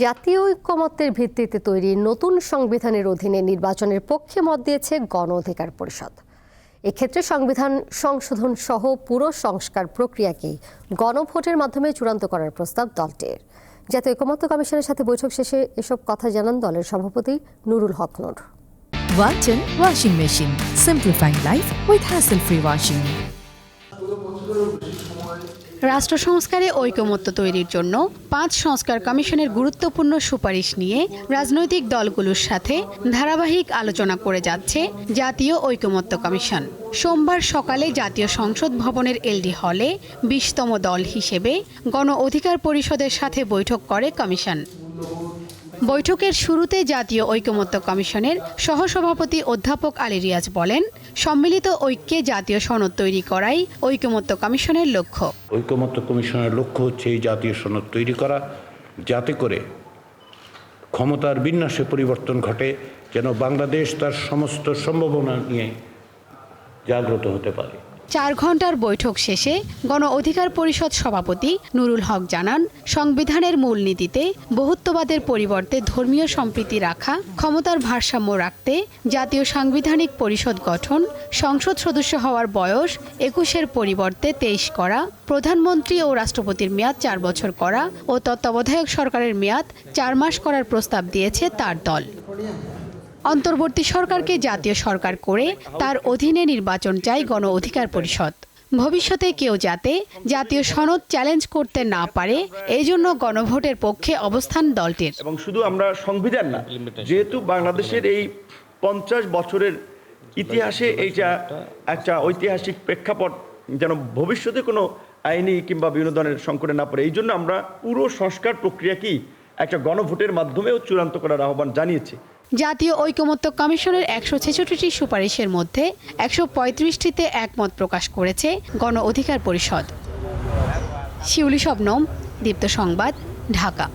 জাতীয় ঐক্যমত্যের ভিত্তিতে তৈরি নতুন সংবিধানের অধীনে নির্বাচনের পক্ষে মত দিয়েছে গণ অধিকার পরিষদ। এক্ষেত্রে সংবিধান সংশোধন সহ পুরো সংস্কার প্রক্রিয়াকে গণভোটের মাধ্যমে চূড়ান্ত করার প্রস্তাব দলটির। জাতীয় ঐক্যমত্য কমিশনের সাথে বৈঠক শেষে এসব কথা জানান দলের সভাপতি Nurul Haque Noor. Walton washing machine, simplifying life with hassle free washing. রাষ্ট্র সংস্কারে ঐকমত্য তৈরির জন্য ৫ সংস্কার কমিশনের গুরুত্বপূর্ণ সুপারিশ নিয়ে রাজনৈতিক দলগুলোর সাথে ধারাবাহিক আলোচনা করে যাচ্ছে জাতীয় ঐকমত্য কমিশন। সোমবার সকালে জাতীয় সংসদ ভবনের এলডি হলে ২০তম দল হিসেবে গণ অধিকার পরিষদের সাথে বৈঠক করে কমিশন। বৈঠকের শুরুতে জাতীয় ঐকমত্য কমিশনের সহসভাপতি অধ্যাপক আলী রিয়াজ বলেন, সম্মিলিত ঐক্যে জাতীয় সনদ তৈরি করাই ঐকমত্য কমিশনের লক্ষ্য। ঐকমত্য কমিশনের লক্ষ্য হচ্ছে এই জাতীয় সনদ তৈরি করা, যাতে করে ক্ষমতার বিন্যাসে পরিবর্তন ঘটে, যেন বাংলাদেশ তার সমস্ত সম্ভাবনা নিয়ে জাগ্রত হতে পারে। ৪ ঘণ্টার বৈঠক শেষে গণ অধিকার পরিষদ সভাপতি নুরুল হক জানান, সংবিধানের মূলনীতিতে বহুত্ববাদের পরিবর্তে ধর্মীয় সম্প্রীতি রাখা, ক্ষমতার ভারসাম্য রাখতে জাতীয় সাংবিধানিক পরিষদ গঠন, সংসদ সদস্য হওয়ার বয়স ২১-এর পরিবর্তে ২৩ করা, প্রধানমন্ত্রী ও রাষ্ট্রপতির মেয়াদ ৪ বছর করা ও তত্ত্বাবধায়ক সরকারের মেয়াদ ৪ মাস করার প্রস্তাব দিয়েছে তার দল। অন্তর্বর্তী সরকারকে জাতীয় সরকার করে তার অধীনে নির্বাচন চায় গণ অধিকার পরিষদ। ভবিষ্যতে কেউ যাতে জাতীয় সনদ চ্যালেঞ্জ করতে না পারে, এই জন্য গণভোটের পক্ষে অবস্থান দলটির। এবং শুধু আমরা সংবিধান না, যেহেতু বাংলাদেশের এই ৫০ বছরের ইতিহাসে এইটা একটা ঐতিহাসিক প্রেক্ষাপট, যেন ভবিষ্যতে কোনো আইনি কিংবা বিভিন্ন ধরনের সংকটে না পড়ে, এই জন্য আমরা পুরো সংস্কার প্রক্রিয়াকেই একটা গণভোটের মাধ্যমেও চূড়ান্ত করার আহ্বান জানিয়েছি। জাতীয় ঐকমত্য কমিশনের ১৬৬টি সুপারিশের মধ্যে ১৩৫টিতে একমত প্রকাশ করেছে গণ অধিকার পরিষদ। শিউলি শবনম, দীপ্ত সংবাদ, ঢাকা।